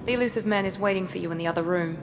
The elusive man is waiting for you in the other room.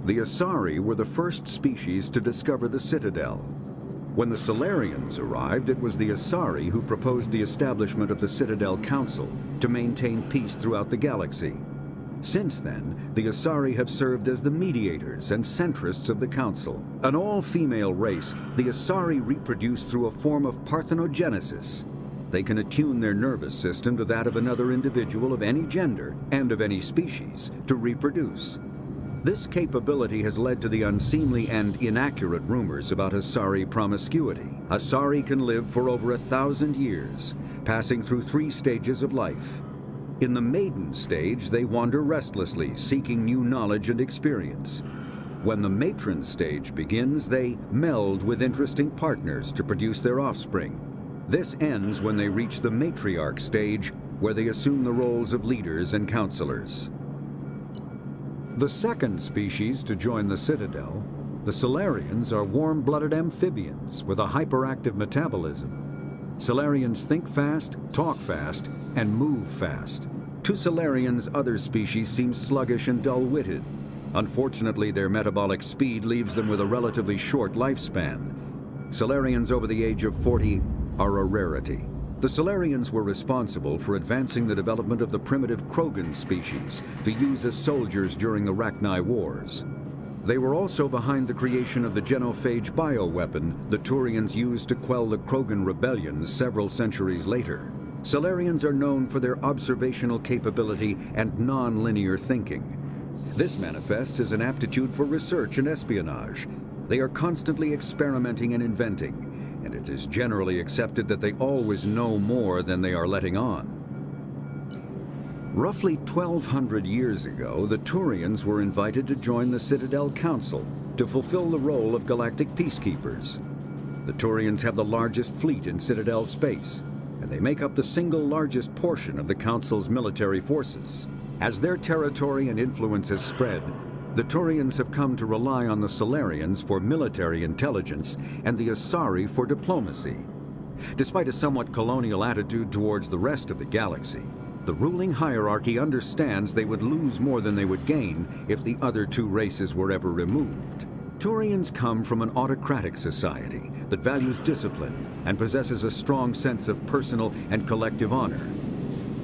The Asari were the first species to discover the Citadel. When the Solarians arrived, it was the Asari who proposed the establishment of the Citadel Council to maintain peace throughout the galaxy. Since then, the Asari have served as the mediators and centrists of the Council. An all-female race, the Asari reproduce through a form of parthenogenesis. They can attune their nervous system to that of another individual of any gender and of any species to reproduce. This capability has led to the unseemly and inaccurate rumors about Asari promiscuity. Asari can live for over 1,000 years, passing through 3 stages of life. In the maiden stage, they wander restlessly, seeking new knowledge and experience. When the matron stage begins, they meld with interesting partners to produce their offspring. This ends when they reach the matriarch stage, where they assume the roles of leaders and counselors. The second species to join the Citadel, the Solarians, are warm-blooded amphibians with a hyperactive metabolism. Solarians think fast, talk fast, and move fast. To Solarians, other species seem sluggish and dull-witted. Unfortunately, their metabolic speed leaves them with a relatively short lifespan. Solarians over the age of 40 are a rarity. The Solarians were responsible for advancing the development of the primitive Krogan species to use as soldiers during the Rachni Wars. They were also behind the creation of the genophage bioweapon the Turians used to quell the Krogan rebellions several centuries later. Solarians are known for their observational capability and non-linear thinking. This manifests as an aptitude for research and espionage. They are constantly experimenting and inventing, and it is generally accepted that they always know more than they are letting on. Roughly 1,200 years ago, the Turians were invited to join the Citadel Council to fulfill the role of galactic peacekeepers. The Turians have the largest fleet in Citadel space, and they make up the single largest portion of the Council's military forces. As their territory and influence has spread, the Turians have come to rely on the Solarians for military intelligence and the Asari for diplomacy. Despite a somewhat colonial attitude towards the rest of the galaxy, the ruling hierarchy understands they would lose more than they would gain if the other 2 races were ever removed. Turians come from an autocratic society that values discipline and possesses a strong sense of personal and collective honor.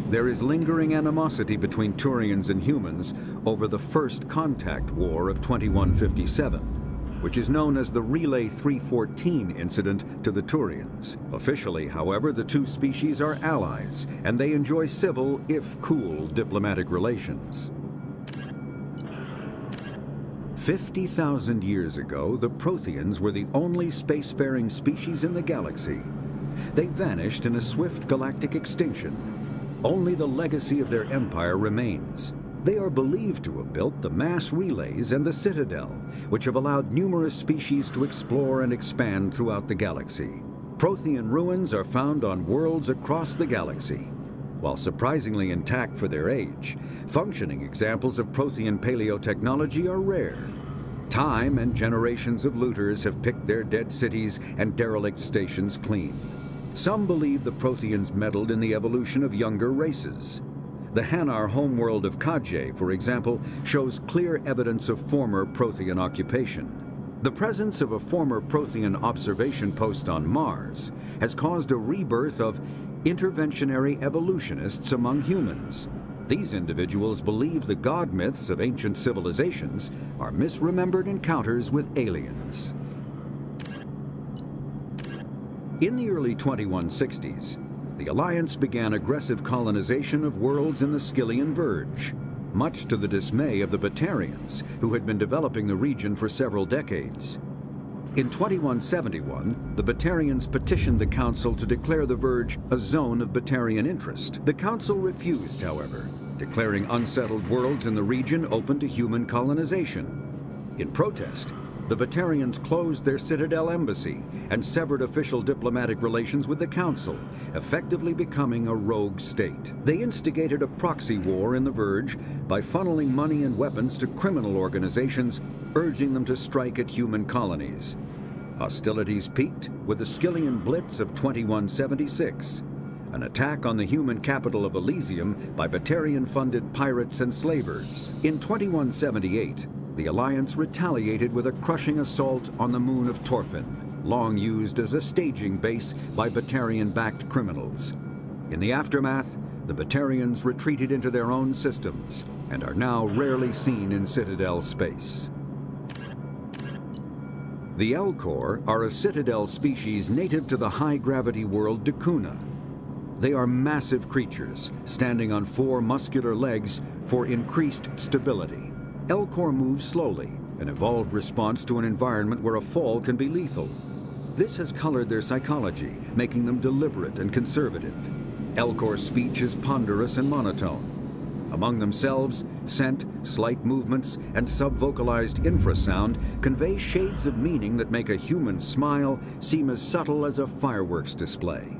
There is lingering animosity between Turians and humans over the First Contact War of 2157, which is known as the Relay 314 incident to the Turians. Officially, however, the 2 species are allies, and they enjoy civil, if cool, diplomatic relations. 50,000 years ago, the Protheans were the only spacefaring species in the galaxy. They vanished in a swift galactic extinction. Only the legacy of their empire remains. They are believed to have built the mass relays and the Citadel, which have allowed numerous species to explore and expand throughout the galaxy. Prothean ruins are found on worlds across the galaxy. While surprisingly intact for their age, functioning examples of Prothean paleotechnology are rare. Time and generations of looters have picked their dead cities and derelict stations clean. Some believe the Protheans meddled in the evolution of younger races. The Hanar homeworld of Kajay, for example, shows clear evidence of former Prothean occupation. The presence of a former Prothean observation post on Mars has caused a rebirth of interventionary evolutionists among humans. These individuals believe the god myths of ancient civilizations are misremembered encounters with aliens. In the early 2160s, the Alliance began aggressive colonization of worlds in the Skyllian Verge, much to the dismay of the Batarians, who had been developing the region for several decades. In 2171, the Batarians petitioned the Council to declare the Verge a zone of Batarian interest. The Council refused, however, declaring unsettled worlds in the region open to human colonization. In protest, the Batarians closed their Citadel embassy and severed official diplomatic relations with the Council, effectively becoming a rogue state. They instigated a proxy war in the Verge by funneling money and weapons to criminal organizations, urging them to strike at human colonies. Hostilities peaked with the Skillian Blitz of 2176, an attack on the human capital of Elysium by Batarian-funded pirates and slavers. In 2178, the Alliance retaliated with a crushing assault on the moon of Torfin, long used as a staging base by Batarian-backed criminals. In the aftermath, the Batarians retreated into their own systems and are now rarely seen in Citadel space. The Elcor are a Citadel species native to the high-gravity world Dakuna. They are massive creatures, standing on 4 muscular legs for increased stability. Elcor move slowly, an evolved response to an environment where a fall can be lethal. This has colored their psychology, making them deliberate and conservative. Elcor speech is ponderous and monotone. Among themselves, scent, slight movements, and subvocalized infrasound convey shades of meaning that make a human smile seem as subtle as a fireworks display.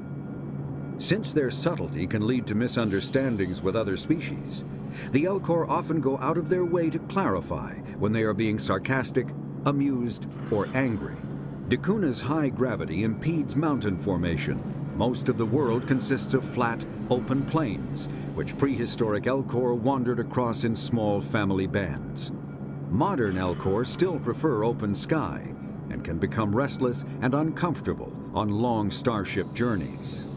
Since their subtlety can lead to misunderstandings with other species, the Elcor often go out of their way to clarify when they are being sarcastic, amused, or angry. Dakuna's high gravity impedes mountain formation. Most of the world consists of flat, open plains, which prehistoric Elcor wandered across in small family bands. Modern Elcor still prefer open sky and can become restless and uncomfortable on long starship journeys.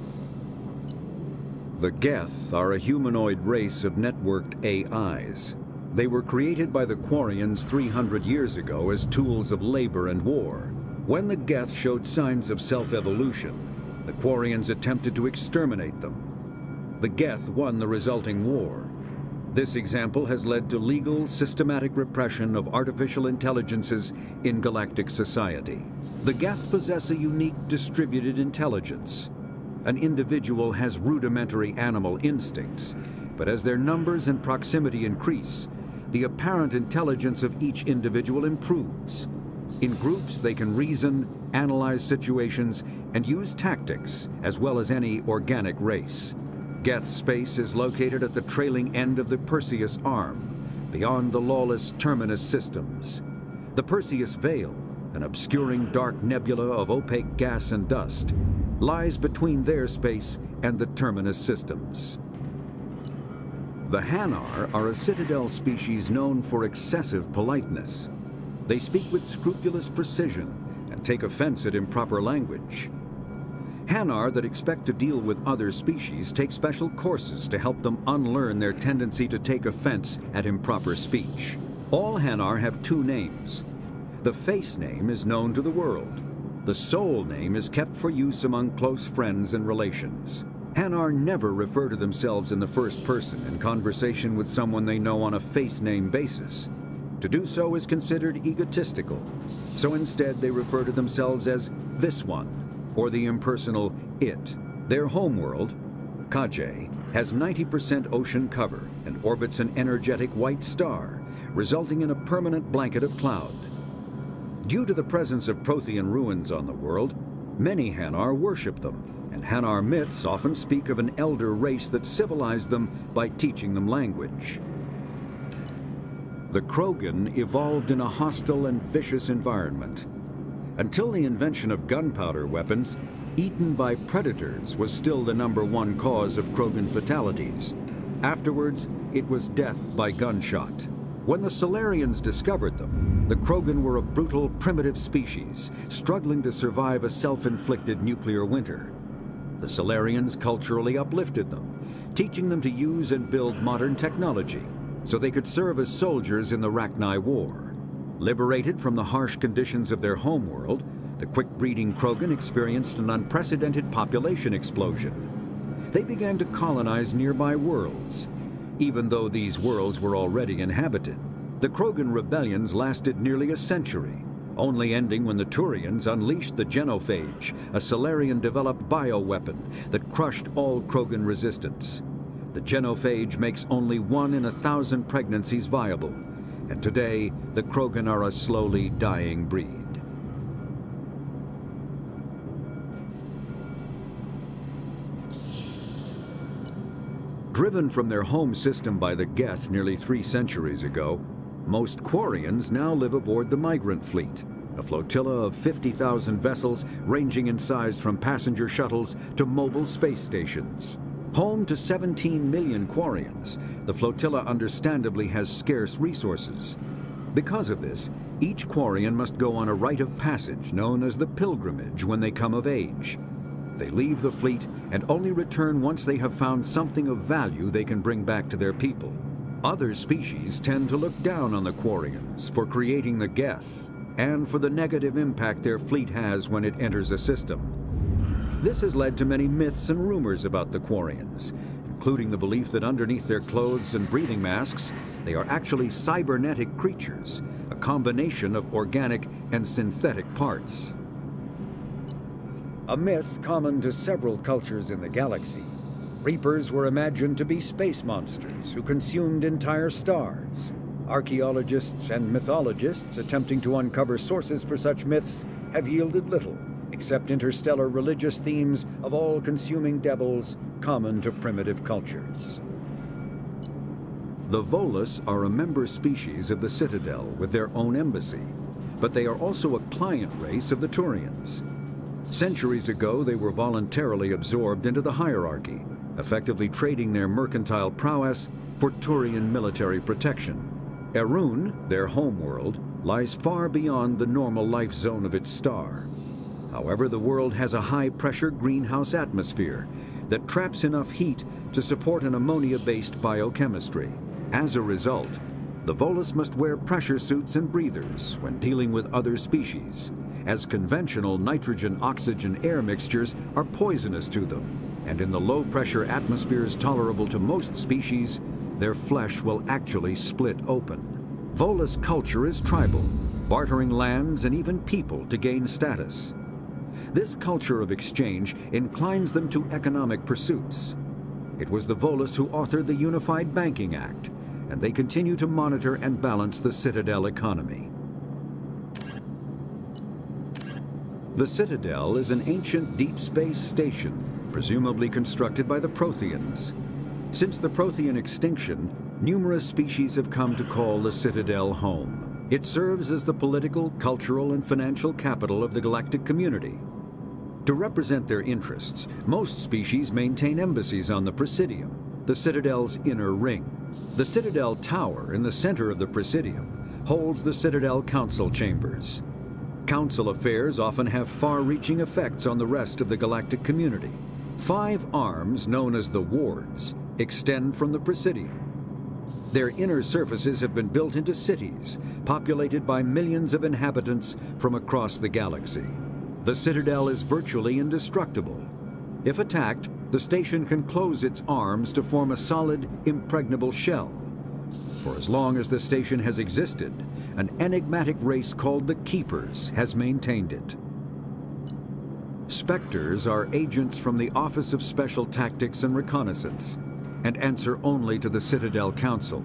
The Geth are a humanoid race of networked AIs. They were created by the Quarians 300 years ago as tools of labor and war. When the Geth showed signs of self-evolution, the Quarians attempted to exterminate them. The Geth won the resulting war. This example has led to legal, systematic repression of artificial intelligences in galactic society. The Geth possess a unique distributed intelligence. An individual has rudimentary animal instincts, but as their numbers and proximity increase, the apparent intelligence of each individual improves. In groups, they can reason, analyze situations, and use tactics, as well as any organic race. Geth space is located at the trailing end of the Perseus Arm, beyond the lawless Terminus systems. The Perseus Veil, an obscuring dark nebula of opaque gas and dust, lies between their space and the Terminus systems. The Hanar are a Citadel species known for excessive politeness. They speak with scrupulous precision and take offense at improper language. Hanar that expect to deal with other species take special courses to help them unlearn their tendency to take offense at improper speech. All Hanar have 2 names. The face name is known to the world. The soul name is kept for use among close friends and relations. Hanar never refer to themselves in the first person in conversation with someone they know on a face name basis. To do so is considered egotistical, so instead they refer to themselves as this one, or the impersonal it. Their homeworld, Kajay, has 90% ocean cover and orbits an energetic white star, resulting in a permanent blanket of cloud. Due to the presence of Prothean ruins on the world, many Hanar worship them, and Hanar myths often speak of an elder race that civilized them by teaching them language. The Krogan evolved in a hostile and vicious environment. Until the invention of gunpowder weapons, eaten by predators was still the #1 cause of Krogan fatalities. Afterwards, it was death by gunshot. When the Solarians discovered them, the Krogan were a brutal, primitive species, struggling to survive a self-inflicted nuclear winter. The Solarians culturally uplifted them, teaching them to use and build modern technology, so they could serve as soldiers in the Rachni War. Liberated from the harsh conditions of their homeworld, the quick-breeding Krogan experienced an unprecedented population explosion. They began to colonize nearby worlds. Even though these worlds were already inhabited, the Krogan rebellions lasted nearly a century, only ending when the Turians unleashed the genophage, a Salarian-developed bioweapon that crushed all Krogan resistance. The genophage makes only 1 in 1,000 pregnancies viable, and today the Krogan are a slowly dying breed. Driven from their home system by the Geth nearly 3 centuries ago, most Quarians now live aboard the Migrant Fleet, a flotilla of 50,000 vessels ranging in size from passenger shuttles to mobile space stations. Home to 17 million Quarians, the flotilla understandably has scarce resources. Because of this, each Quarian must go on a rite of passage known as the pilgrimage when they come of age. They leave the fleet and only return once they have found something of value they can bring back to their people. Other species tend to look down on the Quarians for creating the Geth and for the negative impact their fleet has when it enters a system. This has led to many myths and rumors about the Quarians, including the belief that underneath their clothes and breathing masks, they are actually cybernetic creatures, a combination of organic and synthetic parts. A myth common to several cultures in the galaxy. Reapers were imagined to be space monsters who consumed entire stars. Archaeologists and mythologists attempting to uncover sources for such myths have yielded little, except interstellar religious themes of all-consuming devils common to primitive cultures. The Volus are a member species of the Citadel with their own embassy, but they are also a client race of the Turians. Centuries ago, they were voluntarily absorbed into the hierarchy, effectively trading their mercantile prowess for Turian military protection. Erun, their homeworld, lies far beyond the normal life zone of its star. However, the world has a high-pressure greenhouse atmosphere that traps enough heat to support an ammonia-based biochemistry. As a result, the Volus must wear pressure suits and breathers when dealing with other species, as conventional nitrogen-oxygen-air mixtures are poisonous to them, and in the low-pressure atmospheres tolerable to most species, their flesh will actually split open. Volus culture is tribal, bartering lands and even people to gain status. This culture of exchange inclines them to economic pursuits. It was the Volus who authored the Unified Banking Act, and they continue to monitor and balance the Citadel economy. The Citadel is an ancient deep space station, presumably constructed by the Protheans. Since the Prothean extinction, numerous species have come to call the Citadel home. It serves as the political, cultural, and financial capital of the galactic community. To represent their interests, most species maintain embassies on the Presidium, the Citadel's inner ring. The Citadel Tower in the center of the Presidium holds the Citadel Council chambers. Council affairs often have far-reaching effects on the rest of the galactic community. 5 arms, known as the wards, extend from the Presidium. Their inner surfaces have been built into cities, populated by millions of inhabitants from across the galaxy. The Citadel is virtually indestructible. If attacked, the station can close its arms to form a solid, impregnable shell. For as long as the station has existed, an enigmatic race called the Keepers has maintained it. Spectres are agents from the Office of Special Tactics and Reconnaissance, and answer only to the Citadel Council.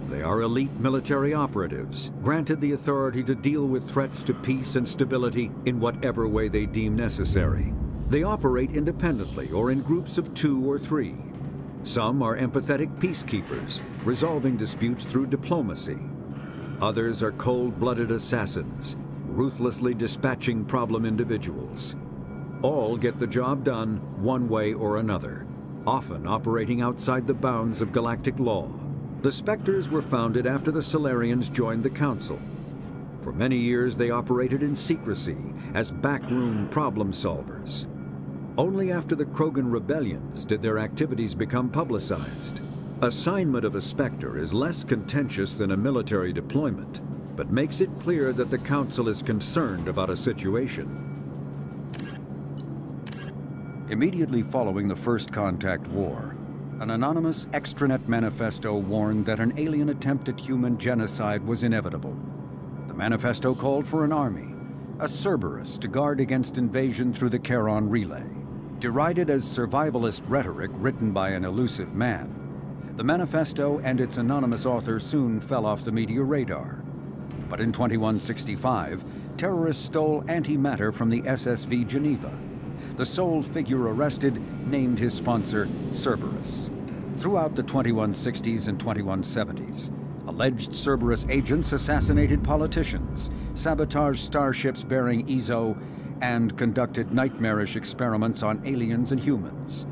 They are elite military operatives, granted the authority to deal with threats to peace and stability in whatever way they deem necessary. They operate independently or in groups of 2 or 3. Some are empathetic peacekeepers, resolving disputes through diplomacy. Others are cold-blooded assassins, ruthlessly dispatching problem individuals. All get the job done one way or another, often operating outside the bounds of galactic law. The Spectres were founded after the Salarians joined the Council. For many years, they operated in secrecy as backroom problem solvers. Only after the Krogan rebellions did their activities become publicized. Assignment of a Spectre is less contentious than a military deployment, but makes it clear that the Council is concerned about a situation. Immediately following the First Contact War, an anonymous extranet manifesto warned that an alien attempt at human genocide was inevitable. The The manifesto called for an army, a Cerberus to guard against invasion through the Charon Relay. Derided as survivalist rhetoric written by an elusive man, the manifesto and its anonymous author soon fell off the media radar. But in 2165, terrorists stole antimatter from the SSV Geneva. The sole figure arrested named his sponsor Cerberus. Throughout the 2160s and 2170s, alleged Cerberus agents assassinated politicians, sabotaged starships bearing EZO, and conducted nightmarish experiments on aliens and humans.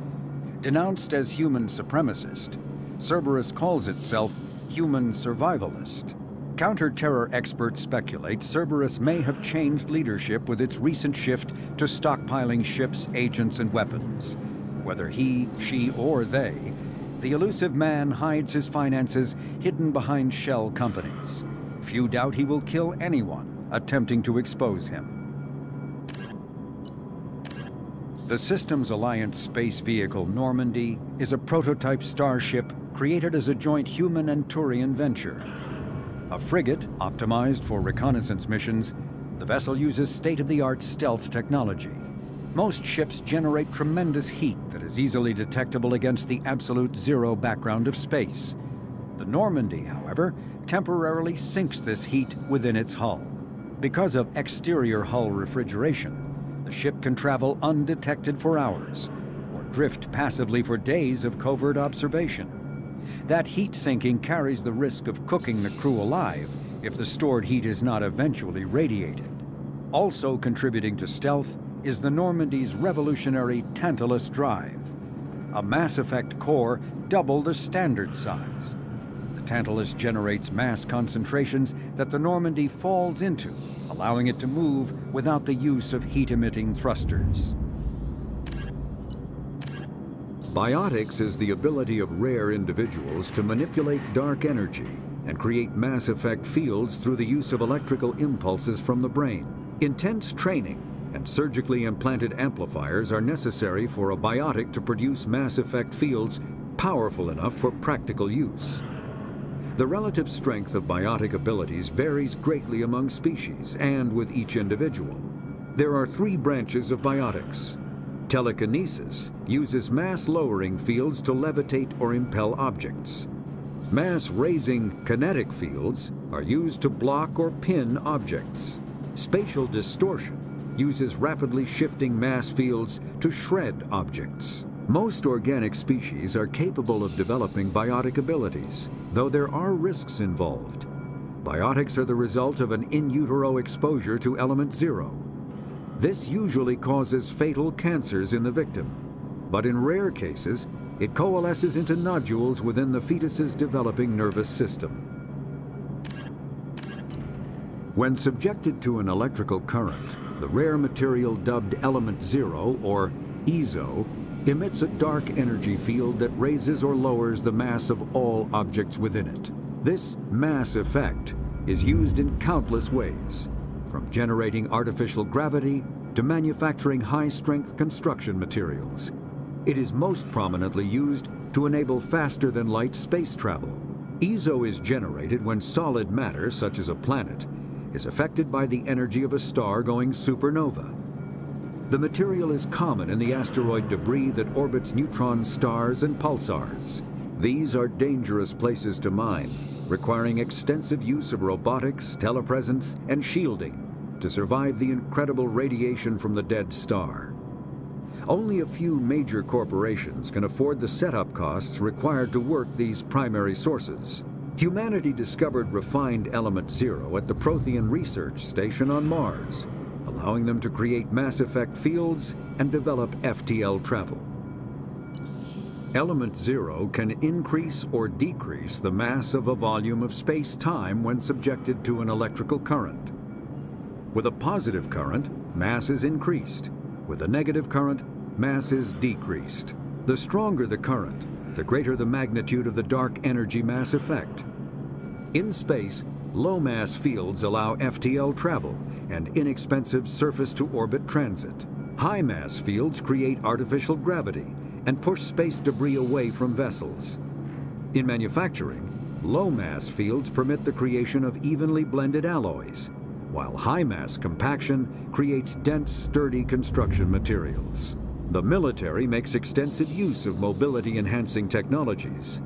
Denounced as human supremacist, Cerberus calls itself human survivalist. Counter-terror experts speculate Cerberus may have changed leadership with its recent shift to stockpiling ships, agents, and weapons. Whether he, she, or they, the elusive man hides his finances hidden behind shell companies. Few doubt he will kill anyone attempting to expose him. The Systems Alliance space vehicle Normandy is a prototype starship created as a joint human and Turian venture. A frigate optimized for reconnaissance missions, the vessel uses state-of-the-art stealth technology. Most ships generate tremendous heat that is easily detectable against the absolute zero background of space. The Normandy, however, temporarily sinks this heat within its hull. Because of exterior hull refrigeration, the ship can travel undetected for hours, or drift passively for days of covert observation. That heat sinking carries the risk of cooking the crew alive if the stored heat is not eventually radiated. Also contributing to stealth is the Normandy's revolutionary Tantalus drive, a Mass Effect core double the standard size. The Tantalus generates mass concentrations that the Normandy falls into, allowing it to move without the use of heat-emitting thrusters. Biotics is the ability of rare individuals to manipulate dark energy and create mass effect fields through the use of electrical impulses from the brain. Intense training and surgically implanted amplifiers are necessary for a biotic to produce mass effect fields powerful enough for practical use. The relative strength of biotic abilities varies greatly among species and with each individual. There are three branches of biotics. Telekinesis uses mass-lowering fields to levitate or impel objects. Mass-raising kinetic fields are used to block or pin objects. Spatial distortion uses rapidly shifting mass fields to shred objects. Most organic species are capable of developing biotic abilities, though there are risks involved. Biotics are the result of an in utero exposure to element 0. This usually causes fatal cancers in the victim, but in rare cases, it coalesces into nodules within the fetus's developing nervous system. When subjected to an electrical current, the rare material dubbed element 0, or EZO, emits a dark energy field that raises or lowers the mass of all objects within it. This mass effect is used in countless ways, from generating artificial gravity to manufacturing high-strength construction materials. It is most prominently used to enable faster-than-light space travel. EZO is generated when solid matter, such as a planet, is affected by the energy of a star going supernova. The material is common in the asteroid debris that orbits neutron stars and pulsars. These are dangerous places to mine, requiring extensive use of robotics, telepresence, and shielding to survive the incredible radiation from the dead star. Only a few major corporations can afford the setup costs required to work these primary sources. Humanity discovered refined element 0 at the Prothean Research Station on Mars, allowing them to create mass effect fields and develop FTL travel. Element 0 can increase or decrease the mass of a volume of space-time when subjected to an electrical current. With a positive current, mass is increased. With a negative current, mass is decreased. The stronger the current, the greater the magnitude of the dark energy mass effect. In space, low-mass fields allow FTL travel and inexpensive surface-to-orbit transit. High-mass fields create artificial gravity and push space debris away from vessels. In manufacturing, Low-mass fields permit the creation of evenly blended alloys, while high-mass compaction creates dense, sturdy construction materials. The military makes extensive use of mobility-enhancing technologies,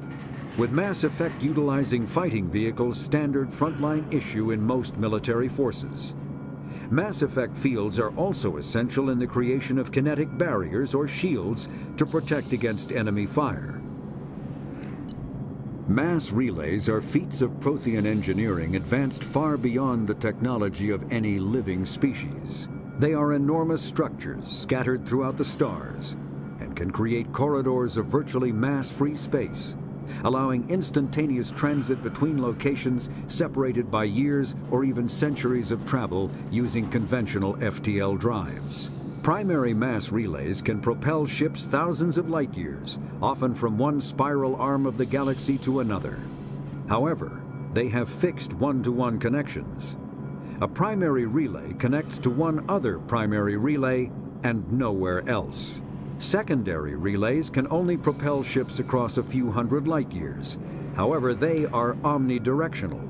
with mass effect utilizing fighting vehicles standard frontline issue in most military forces. Mass effect fields are also essential in the creation of kinetic barriers or shields to protect against enemy fire. Mass relays are feats of Prothean engineering advanced far beyond the technology of any living species. They are enormous structures scattered throughout the stars and can create corridors of virtually mass-free space, allowing instantaneous transit between locations separated by years or even centuries of travel using conventional FTL drives. Primary mass relays can propel ships thousands of light years, often from one spiral arm of the galaxy to another. However, they have fixed one-to-one connections. A primary relay connects to one other primary relay and nowhere else. Secondary relays can only propel ships across a few hundred light years. However, they are omnidirectional.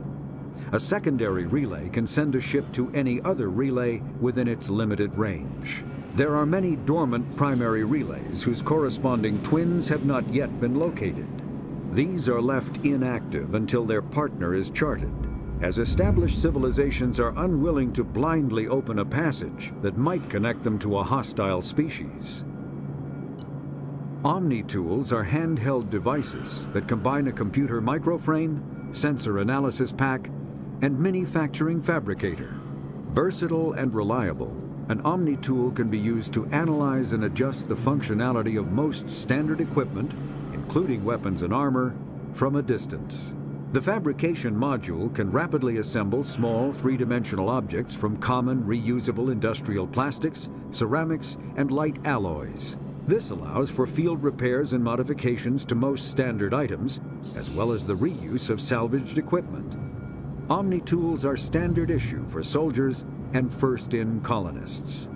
A secondary relay can send a ship to any other relay within its limited range. There are many dormant primary relays whose corresponding twins have not yet been located. These are left inactive until their partner is charted, as established civilizations are unwilling to blindly open a passage that might connect them to a hostile species. Omni-tools are handheld devices that combine a computer microframe, sensor analysis pack, and manufacturing fabricator. Versatile and reliable, an Omni-tool can be used to analyze and adjust the functionality of most standard equipment, including weapons and armor, from a distance. The fabrication module can rapidly assemble small three-dimensional objects from common reusable industrial plastics, ceramics, and light alloys. This allows for field repairs and modifications to most standard items, as well as the reuse of salvaged equipment. Omni-tools are standard issue for soldiers and first-in colonists.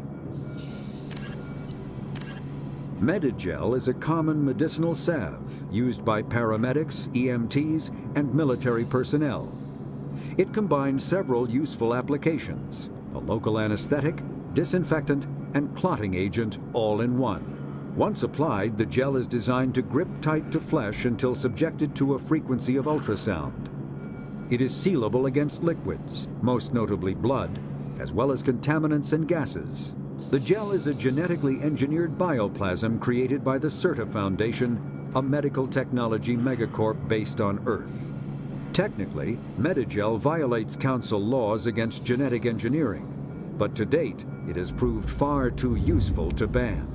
Medigel is a common medicinal salve used by paramedics, EMTs, and military personnel. It combines several useful applications: a local anesthetic, disinfectant, and clotting agent all in one. Once applied, the gel is designed to grip tight to flesh until subjected to a frequency of ultrasound. It is sealable against liquids, most notably blood, as well as contaminants and gases. The gel is a genetically engineered bioplasm created by the CERTA Foundation, a medical technology megacorp based on Earth. Technically, Medigel violates Council laws against genetic engineering, but to date, it has proved far too useful to ban.